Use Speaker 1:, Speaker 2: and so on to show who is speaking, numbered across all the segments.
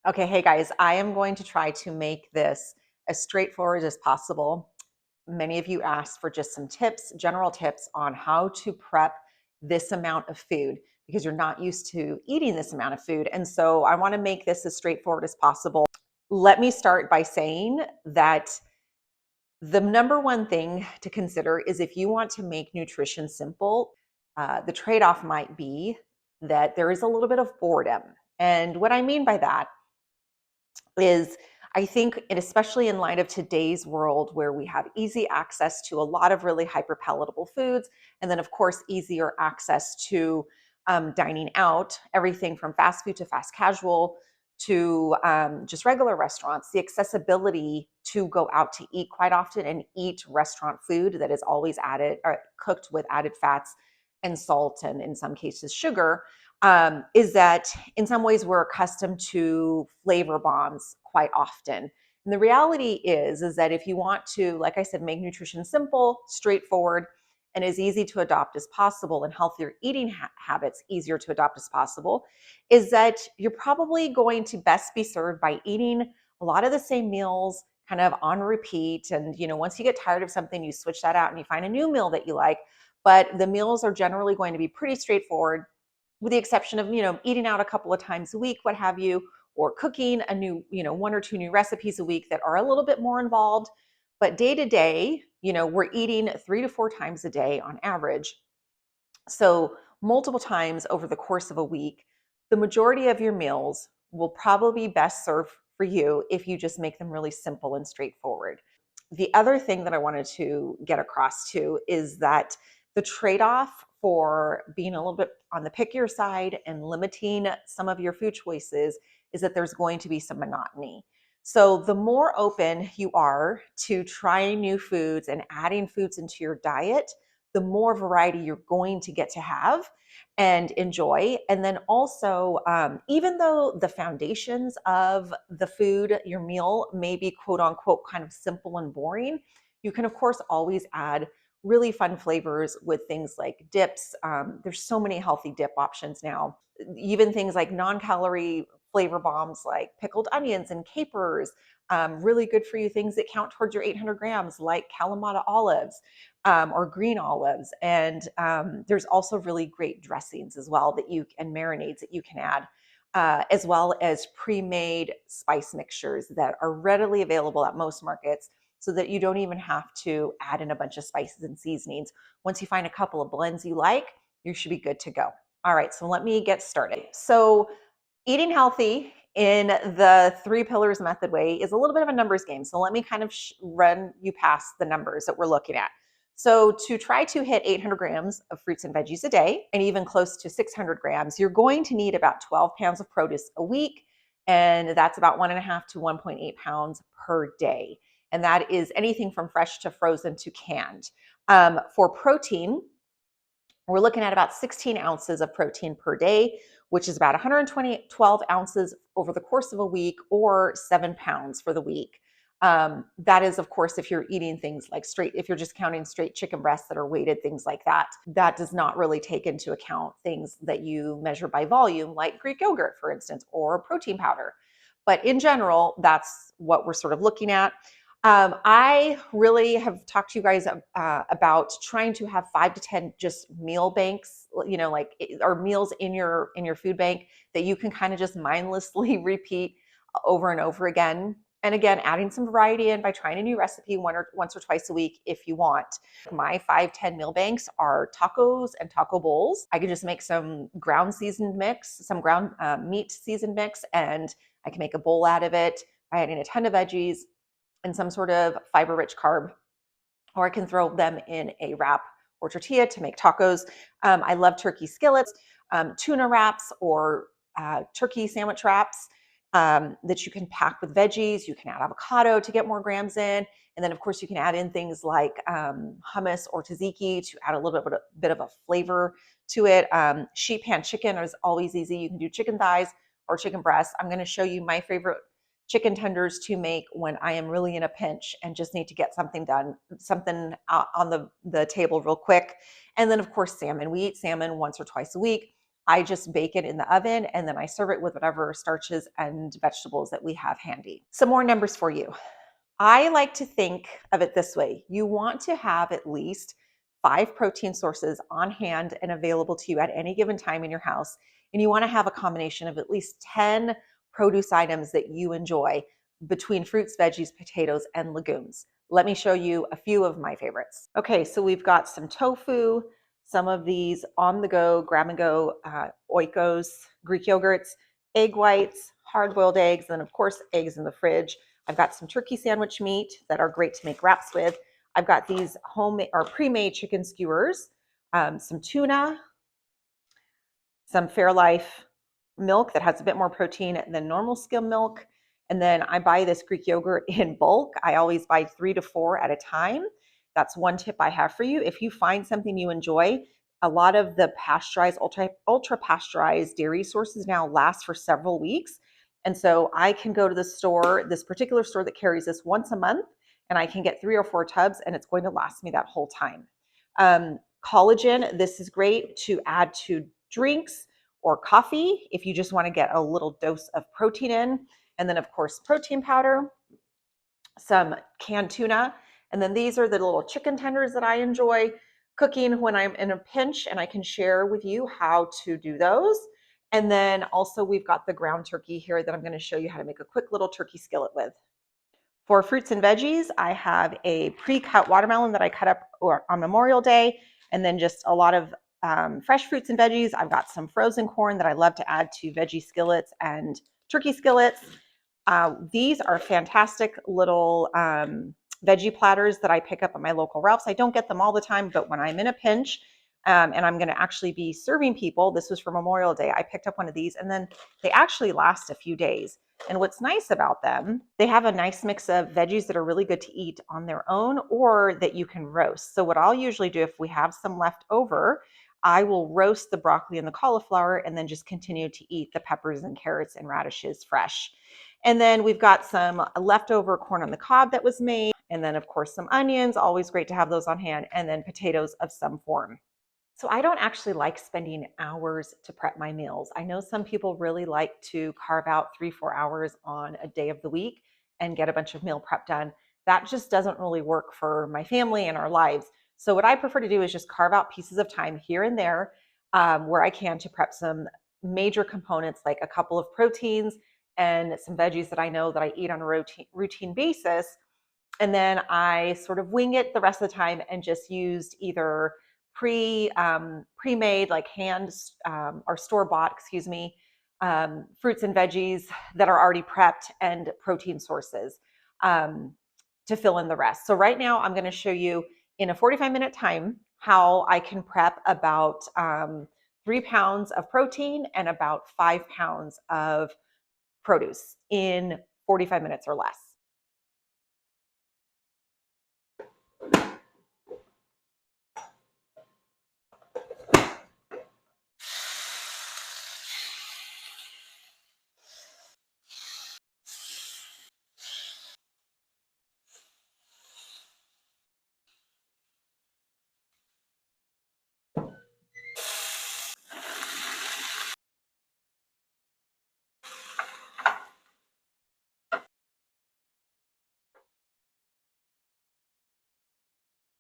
Speaker 1: Okay, hey guys, I am going to try to make this as straightforward as possible. Many of you asked for just some tips, general tips on how to prep this amount of food because you're not used to eating this amount of food. And so I want to make this as straightforward as possible. Let me start by saying that the number one thing to consider is if you want to make nutrition simple, the trade off might be that there is a little bit of boredom. And what I mean by that is I think, and especially in light of today's world where we have easy access to a lot of really hyper palatable foods, and then, of course, easier access to dining out, everything from fast food to fast casual to just regular restaurants, the accessibility to go out to eat quite often and eat restaurant food that is always added or cooked with added fats and salt and in some cases sugar, is that in some ways we're accustomed to flavor bombs quite often. And the reality is that if you want to, like I said, make nutrition simple, straightforward, and as easy to adopt as possible, and healthier eating habits easier to adopt as possible, is that you're probably going to best be served by eating a lot of the same meals kind of on repeat. And once you get tired of something, you switch that out and you find a new meal that you like. But the meals are generally going to be pretty straightforward, with the exception of, eating out a couple of times a week, what have you, or cooking a new, one or two new recipes a week that are a little bit more involved. But day to day, we're eating 3 to 4 times a day on average. So multiple times over the course of a week, the majority of your meals will probably be best served for you if you just make them really simple and straightforward. The other thing that I wanted to get across to is that the trade-off for being a little bit on the pickier side and limiting some of your food choices is that there's going to be some monotony. So the more open you are to trying new foods and adding foods into your diet, the more variety you're going to get to have and enjoy. And then also, even though the foundations of the food, your meal, may be quote unquote kind of simple and boring, you can, of course, always add really fun flavors with things like dips. There's so many healthy dip options now, even things like non-calorie flavor bombs like pickled onions and capers, really good for you things that count towards your 800 grams like Kalamata olives, or green olives. And there's also really great dressings as well and marinades that you can add, as well as pre-made spice mixtures that are readily available at most markets, so that you don't even have to add in a bunch of spices and seasonings. Once you find a couple of blends you like, you should be good to go. All right, so let me get started. So eating healthy in the three pillars method way is a little bit of a numbers game. So let me kind of run you past the numbers that we're looking at. So to try to hit 800 grams of fruits and veggies a day, and even close to 600 grams, you're going to need about 12 pounds of produce a week. And that's about 1.5 to 1.8 pounds per day. And that is anything from fresh to frozen to canned. For protein, we're looking at about 16 ounces of protein per day, which is about 12 ounces over the course of a week, or 7 pounds for the week. That is, of course, if you're eating things like if you're just counting straight chicken breasts that are weighted, things like that. That does not really take into account things that you measure by volume, like Greek yogurt, for instance, or protein powder. But in general, that's what we're sort of looking at. I really have talked to you guys about trying to have 5 to 10 just meal banks, or meals in your food bank that you can kind of just mindlessly repeat over and over again. And again, adding some variety in by trying a new recipe once or twice a week if you want. My 5-10 meal banks are tacos and taco bowls. I can just make some ground seasoned mix, some ground meat seasoned mix, and I can make a bowl out of it by adding a ton of veggies and some sort of fiber-rich carb, or I can throw them in a wrap or tortilla to make tacos. I love turkey skillets, tuna wraps, or turkey sandwich wraps that you can pack with veggies. You can add avocado to get more grams in. And then, of course, you can add in things like hummus or tzatziki to add a little bit of a flavor to it. Sheet pan chicken is always easy. You can do chicken thighs or chicken breasts. I'm going to show you my favorite chicken tenders to make when I am really in a pinch and just need to get something done, something on the table real quick. And then, of course, salmon. We eat salmon once or twice a week. I just bake it in the oven and then I serve it with whatever starches and vegetables that we have handy. Some more numbers for you. I like to think of it this way. You want to have at least 5 protein sources on hand and available to you at any given time in your house. And you want to have a combination of at least 10 produce items that you enjoy between fruits, veggies, potatoes, and legumes. Let me show you a few of my favorites. Okay, so we've got some tofu, some of these on the go, grab and go oikos, Greek yogurts, egg whites, hard boiled eggs, and of course, eggs in the fridge. I've got some turkey sandwich meat that are great to make wraps with. I've got these homemade or pre-made chicken skewers, some tuna, some Fairlife milk that has a bit more protein than normal skim milk. And then I buy this Greek yogurt in bulk. I always buy 3 to 4 at a time. That's one tip I have for you. If you find something you enjoy, a lot of the pasteurized, ultra pasteurized dairy sources now last for several weeks. And so I can go to the store, this particular store that carries this once a month, and I can get 3 or 4 tubs and it's going to last me that whole time. Collagen, this is great to add to drinks or coffee if you just want to get a little dose of protein in. And then, of course, protein powder, some canned tuna. And then these are the little chicken tenders that I enjoy cooking when I'm in a pinch, and I can share with you how to do those. And then also we've got the ground turkey here that I'm going to show you how to make a quick little turkey skillet with. For fruits and veggies, I have a pre-cut watermelon that I cut up on Memorial Day, and then just a lot of fresh fruits and veggies. I've got some frozen corn that I love to add to veggie skillets and turkey skillets. These are fantastic little veggie platters that I pick up at my local Ralph's. I don't get them all the time, but when I'm in a pinch and I'm going to actually be serving people, this was for Memorial Day, I picked up one of these, and then they actually last a few days. And what's nice about them, they have a nice mix of veggies that are really good to eat on their own or that you can roast. So what I'll usually do if we have some left over, I will roast the broccoli and the cauliflower and then just continue to eat the peppers and carrots and radishes fresh. And then we've got some leftover corn on the cob that was made. And then of course some onions, always great to have those on hand. And then potatoes of some form. So I don't actually like spending hours to prep my meals. I know some people really like to carve out 3-4 hours on a day of the week and get a bunch of meal prep done. That just doesn't really work for my family and our lives. So what I prefer to do is just carve out pieces of time here and there where I can to prep some major components like a couple of proteins and some veggies that I know that I eat on a routine basis. And then I sort of wing it the rest of the time and just used either pre-made, like hand or store-bought, excuse me, fruits and veggies that are already prepped and protein sources to fill in the rest. So right now I'm going to show you in a 45-minute time how I can prep about 3 pounds of protein and about 5 pounds of produce in 45 minutes or less.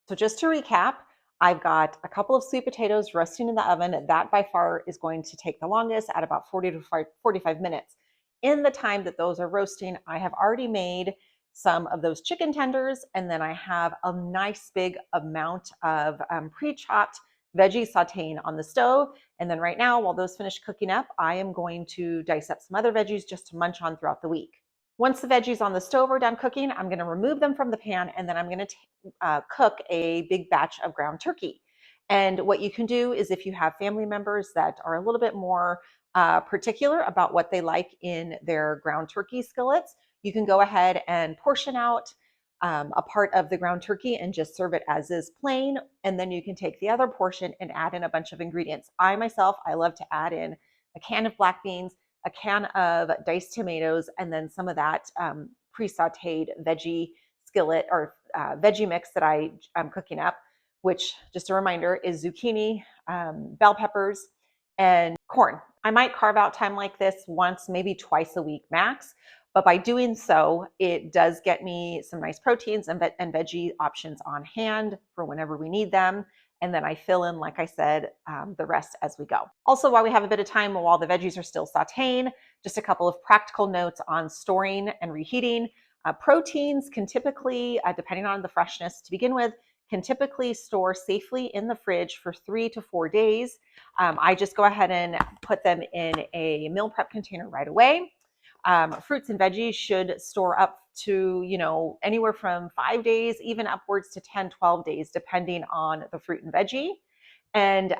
Speaker 1: So just to recap, I've got a couple of sweet potatoes roasting in the oven. That by far is going to take the longest at about 40 to 45 minutes. In the time that those are roasting, I have already made some of those chicken tenders, and then I have a nice big amount of pre-chopped veggie sauteing on the stove. And then right now, while those finish cooking up, I am going to dice up some other veggies just to munch on throughout the week. Once the veggies on the stove are done cooking, I'm going to remove them from the pan, and then I'm going to cook a big batch of ground turkey. And what you can do is if you have family members that are a little bit more particular about what they like in their ground turkey skillets, you can go ahead and portion out a part of the ground turkey and just serve it as is plain. And then you can take the other portion and add in a bunch of ingredients. I love to add in a can of black beans, a can of diced tomatoes, and then some of that pre-sauteed veggie skillet or veggie mix that I'm cooking up, which, just a reminder, is zucchini, bell peppers, and corn. I might carve out time like this once, maybe twice a week max. But by doing so, it does get me some nice proteins and veggie options on hand for whenever we need them. And then I fill in, like I said, the rest as we go. Also, while we have a bit of time, while the veggies are still sauteing, just a couple of practical notes on storing and reheating. Proteins can typically, depending on the freshness to begin with, can typically store safely in the fridge for 3 to 4 days. I just go ahead and put them in a meal prep container right away. Fruits and veggies should store up to, anywhere from 5 days, even upwards to 10, 12 days, depending on the fruit and veggie. And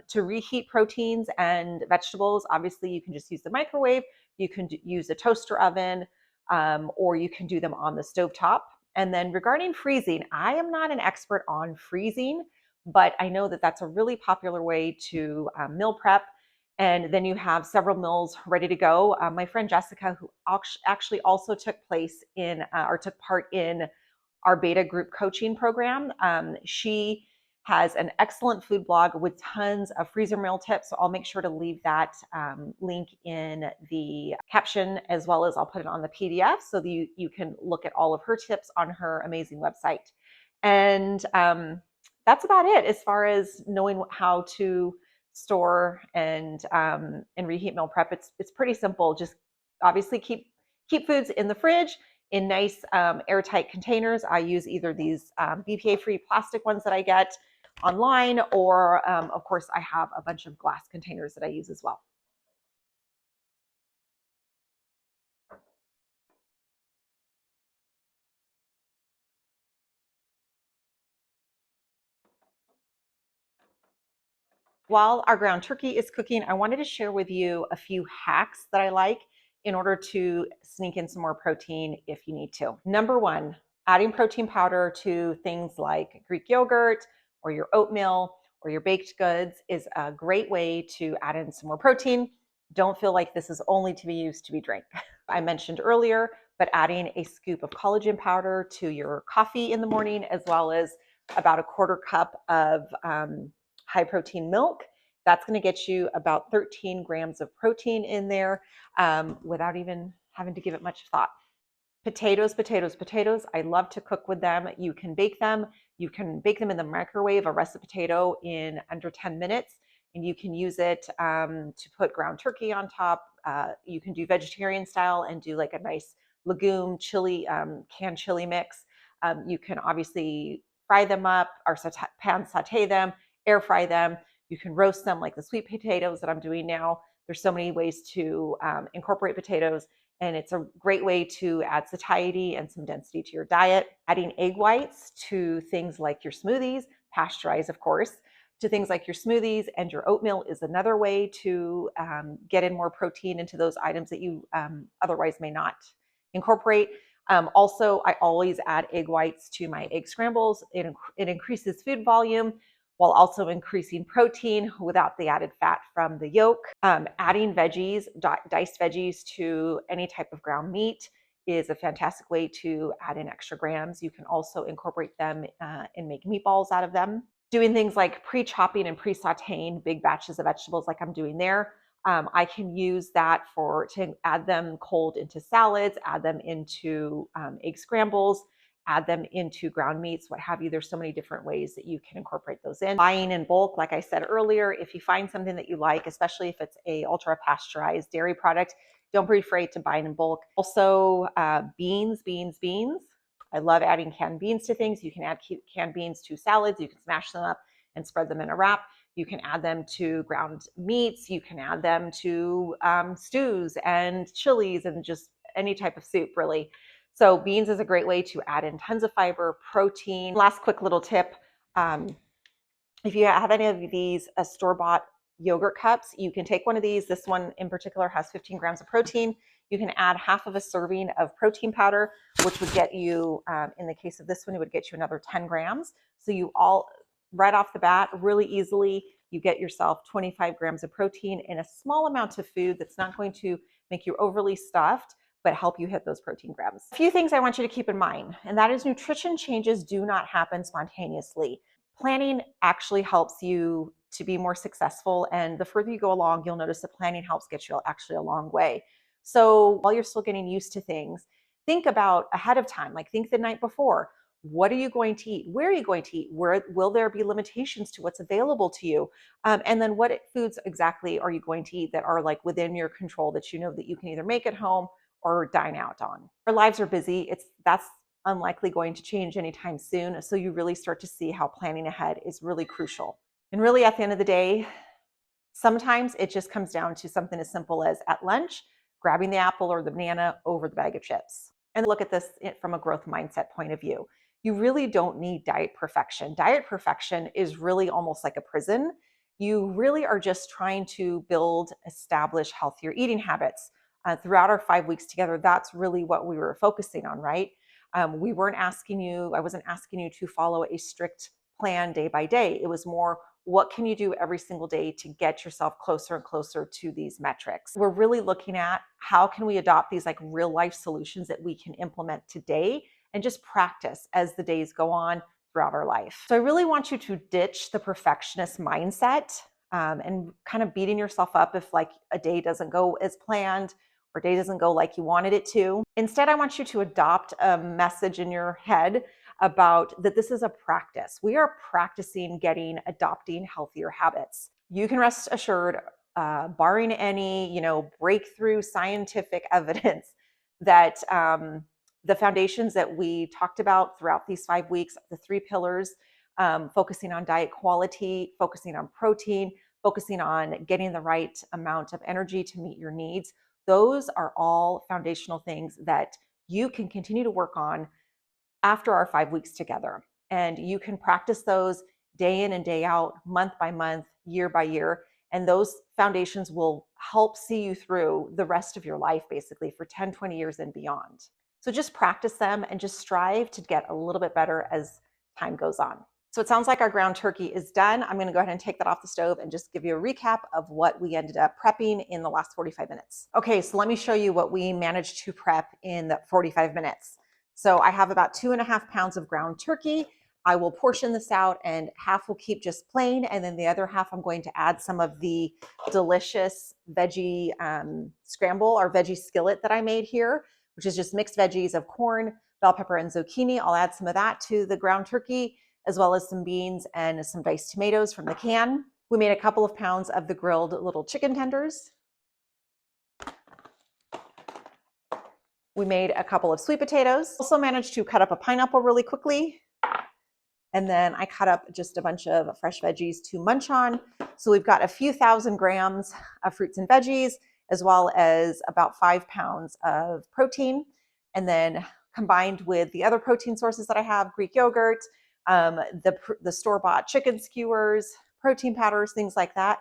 Speaker 1: to reheat proteins and vegetables, obviously you can just use the microwave. You can use a toaster oven, or you can do them on the stovetop. And then regarding freezing, I am not an expert on freezing, but I know that that's a really popular way to meal prep. And then you have several meals ready to go. My friend Jessica, who actually also took part in our beta group coaching program, she has an excellent food blog with tons of freezer meal tips. So I'll make sure to leave that link in the caption, as well as I'll put it on the PDF so that you can look at all of her tips on her amazing website. And that's about it as far as knowing how to store and reheat meal prep. It's pretty simple. Just obviously keep foods in the fridge in nice airtight containers. I use either these BPA-free plastic ones that I get online, or of course I have a bunch of glass containers that I use as well. While our ground turkey is cooking, I wanted to share with you a few hacks that I like in order to sneak in some more protein if you need to. Number one, adding protein powder to things like Greek yogurt or your oatmeal or your baked goods is a great way to add in some more protein. Don't feel like this is only to be used to be drank. I mentioned earlier, but adding a scoop of collagen powder to your coffee in the morning, as well as about a quarter cup of high protein milk. That's going to get you about 13 grams of protein in there without even having to give it much thought. Potatoes, potatoes, potatoes. I love to cook with them. You can bake them. You can bake them in the microwave, a russet potato, in under 10 minutes. And you can use it to put ground turkey on top. You can do vegetarian style and do like a nice legume chili, canned chili mix. You can obviously fry them up or pan saute them, air fry them. You can roast them like the sweet potatoes that I'm doing now. There's so many ways to incorporate potatoes, and it's a great way to add satiety and some density to your diet. Adding egg whites to things like your smoothies, pasteurized, of course, to things like your smoothies and your oatmeal is another way to get in more protein into those items that you otherwise may not incorporate. Also, I always add egg whites to my egg scrambles. It increases food volume while also increasing protein without the added fat from the yolk. Adding veggies, diced veggies to any type of ground meat is a fantastic way to add in extra grams. You can also incorporate them and make meatballs out of them. Doing things like pre-chopping and pre-sauteing big batches of vegetables like I'm doing there. I can use that to add them cold into salads, add them into egg scrambles, add them into ground meats, what have you. There's so many different ways that you can incorporate those in. Buying in bulk, like I said earlier, if you find something that you like, especially if it's a ultra pasteurized dairy product, don't be afraid to buy it in bulk. Also, beans. I love adding canned beans to things. You can add canned beans to salads. You can smash them up and spread them in a wrap. You can add them to ground meats. You can add them to stews and chilies and just any type of soup, really. So beans is a great way to add in tons of fiber, protein. Last quick little tip. If you have any of these store-bought yogurt cups, you can take one of these. This one in particular has 15 grams of protein. You can add half of a serving of protein powder, which would get you, in the case of this one, it would get you another 10 grams. So you all, right off the bat, really easily, you get yourself 25 grams of protein in a small amount of food that's not going to make you overly stuffed, but help you hit those protein grams. A few things I want you to keep in mind, and that is nutrition changes do not happen spontaneously. Planning actually helps you to be more successful. And the further you go along, you'll notice that planning helps get you actually a long way. So while you're still getting used to things, think about ahead of time, like think the night before. What are you going to eat? Where are you going to eat? Where will there be limitations to what's available to you? And then what foods exactly are you going to eat that are like within your control that you know that you can either make at home or dine out on? Our lives are busy. That's unlikely going to change anytime soon. So you really start to see how planning ahead is really crucial. And really at the end of the day, sometimes it just comes down to something as simple as at lunch, grabbing the apple or the banana over the bag of chips. And look at this from a growth mindset point of view. You really don't need diet perfection. Diet perfection is really almost like a prison. You really are just trying to establish healthier eating habits. Throughout our 5 weeks together, that's really what we were focusing on, right? I wasn't asking you to follow a strict plan day by day. It was more, what can you do every single day to get yourself closer and closer to these metrics? We're really looking at how can we adopt these like real life solutions that we can implement today and just practice as the days go on throughout our life. So I really want you to ditch the perfectionist mindset and kind of beating yourself up if like a day doesn't go as planned or day doesn't go like you wanted it to. Instead, I want you to adopt a message in your head about that this is a practice. We are practicing adopting healthier habits. You can rest assured, barring any, breakthrough scientific evidence, that the foundations that we talked about throughout these 5 weeks, the 3 pillars, focusing on diet quality, focusing on protein, focusing on getting the right amount of energy to meet your needs, those are all foundational things that you can continue to work on after our 5 weeks together. And you can practice those day in and day out, month by month, year by year. And those foundations will help see you through the rest of your life, basically for 10, 20 years and beyond. So just practice them and just strive to get a little bit better as time goes on. So it sounds like our ground turkey is done. I'm going to go ahead and take that off the stove and just give you a recap of what we ended up prepping in the last 45 minutes. Okay, so let me show you what we managed to prep in the 45 minutes. So I have about 2.5 pounds of ground turkey. I will portion this out and half will keep just plain. And then the other half, I'm going to add some of the delicious veggie scramble or veggie skillet that I made here, which is just mixed veggies of corn, bell pepper, and zucchini. I'll add some of that to the ground turkey, as well as some beans and some diced tomatoes from the can. We made a couple of pounds of the grilled little chicken tenders. We made a couple of sweet potatoes. Also managed to cut up a pineapple really quickly. And then I cut up just a bunch of fresh veggies to munch on. So we've got a few thousand grams of fruits and veggies, as well as about 5 pounds of protein. And then combined with the other protein sources that I have, Greek yogurt, the store-bought chicken skewers, protein powders, things like that,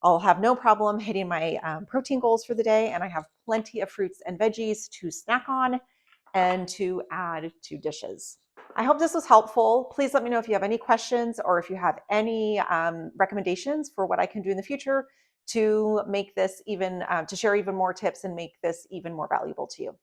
Speaker 1: I'll have no problem hitting my protein goals for the day. And I have plenty of fruits and veggies to snack on and to add to dishes. I hope this was helpful. Please let me know if you have any questions or if you have any recommendations for what I can do in the future to make this to share even more tips and make this even more valuable to you.